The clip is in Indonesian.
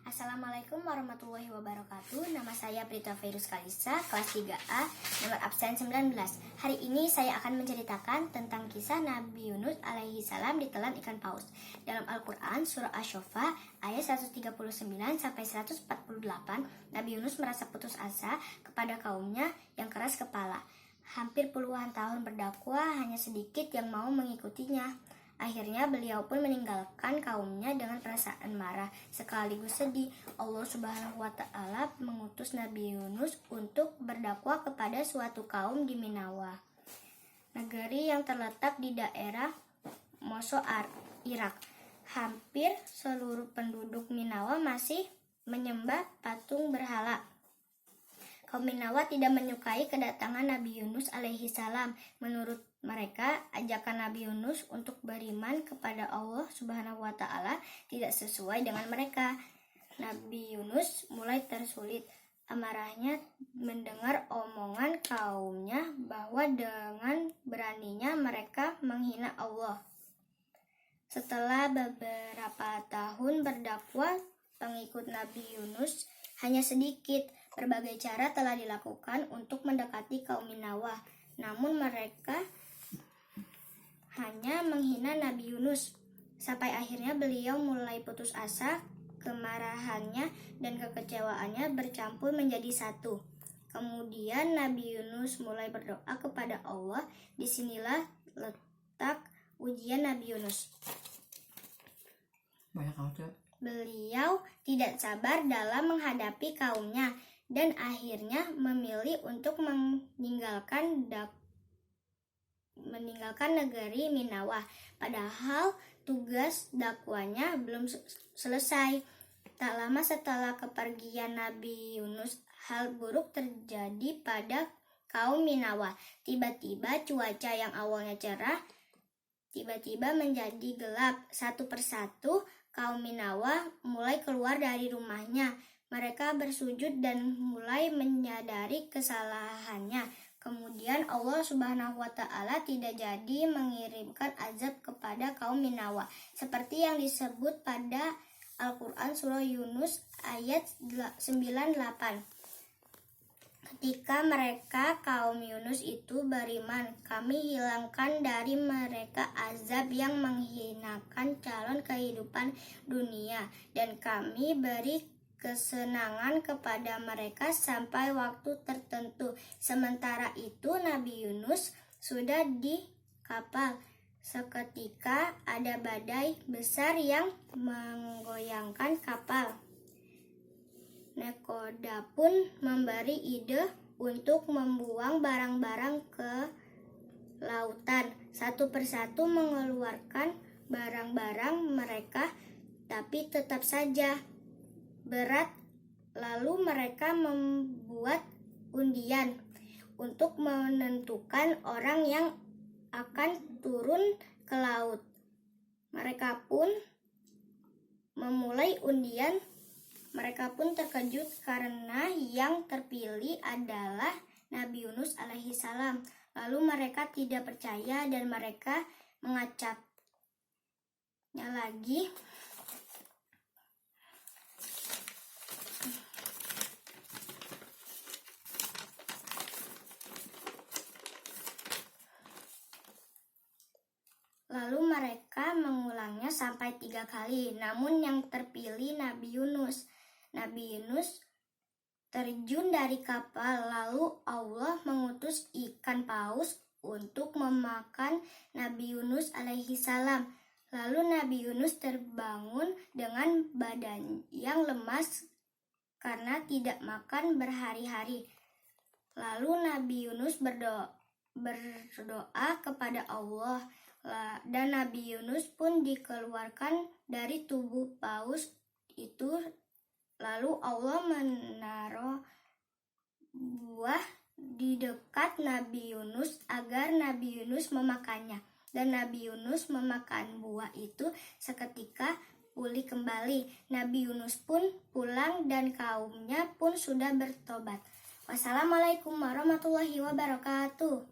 Assalamualaikum warahmatullahi wabarakatuh. Nama saya Prita Virus Kalisa, kelas 3A, nomor absen 19. Hari ini saya akan menceritakan tentang kisah Nabi Yunus alaihi salam ditelan ikan paus. Dalam Al-Quran, surah Asy-Shu'ara ayat 139 sampai 148, Nabi Yunus merasa putus asa kepada kaumnya yang keras kepala. Hampir puluhan tahun berdakwah, hanya sedikit yang mau mengikutinya. Akhirnya beliau pun meninggalkan kaumnya dengan perasaan marah sekaligus sedih. Allah Subhanahu wa Ta'ala mengutus Nabi Yunus untuk berdakwah kepada suatu kaum di Ninawa, negeri yang terletak di daerah Mosul, Irak. Hampir seluruh penduduk Ninawa masih menyembah patung berhala. Kaum Ninawa tidak menyukai kedatangan Nabi Yunus alaihi salam. Menurut mereka, ajakan Nabi Yunus untuk beriman kepada Allah Subhanahu wa Ta'ala tidak sesuai dengan mereka. Nabi Yunus mulai tersulit amarahnya mendengar omongan kaumnya bahwa dengan beraninya mereka menghina Allah. Setelah beberapa tahun berdakwah, pengikut Nabi Yunus hanya sedikit. Berbagai cara telah dilakukan untuk mendekati kaum Ninawa, namun mereka hanya menghina Nabi Yunus. Sampai akhirnya beliau mulai putus asa, kemarahannya dan kekecewaannya bercampur menjadi satu. Kemudian Nabi Yunus mulai berdoa kepada Allah. Disinilah letak ujian Nabi Yunus. Beliau tidak sabar dalam menghadapi kaumnya dan akhirnya memilih untuk meninggalkan negeri Ninawa. Padahal tugas dakwanya belum selesai. Tak lama setelah kepergian Nabi Yunus, hal buruk terjadi pada kaum Ninawa. Tiba-tiba cuaca yang awalnya cerah tiba-tiba menjadi gelap. Satu persatu kaum Ninawa mulai keluar dari rumahnya. Mereka bersujud dan mulai menyadari kesalahannya. Kemudian Allah Subhanahu wa Ta'ala tidak jadi mengirimkan azab kepada kaum Ninawa seperti yang disebut pada Al-Quran surah Yunus ayat 98. Ketika mereka kaum Yunus itu beriman, kami hilangkan dari mereka azab yang menghinakan calon kehidupan dunia, dan kami beri kesenangan kepada mereka sampai waktu tertentu. Sementara itu Nabi Yunus sudah di kapal. Seketika ada badai besar yang menggoyangkan kapal. Nakoda pun memberi ide untuk membuang barang-barang ke lautan. Satu persatu mengeluarkan barang-barang mereka, tapi tetap saja berat. Lalu mereka membuat undian untuk menentukan orang yang akan turun ke laut. Mereka pun memulai undian. Mereka pun terkejut karena yang terpilih adalah Nabi Yunus alaihi salam. Lalu mereka tidak percaya dan mereka mengacapnya lagi. Lalu mereka mengulangnya sampai 3 kali. Namun yang terpilih Nabi Yunus. Nabi Yunus terjun dari kapal, lalu Allah mengutus ikan paus untuk memakan Nabi Yunus alaihi salam. Lalu Nabi Yunus terbangun dengan badan yang lemas karena tidak makan berhari-hari. Lalu Nabi Yunus berdoa kepada Allah, dan Nabi Yunus pun dikeluarkan dari tubuh paus itu. Lalu Allah menaruh buah di dekat Nabi Yunus agar Nabi Yunus memakannya. Dan Nabi Yunus memakan buah itu, seketika pulih kembali. Nabi Yunus pun pulang dan kaumnya pun sudah bertobat. Wassalamualaikum warahmatullahi wabarakatuh.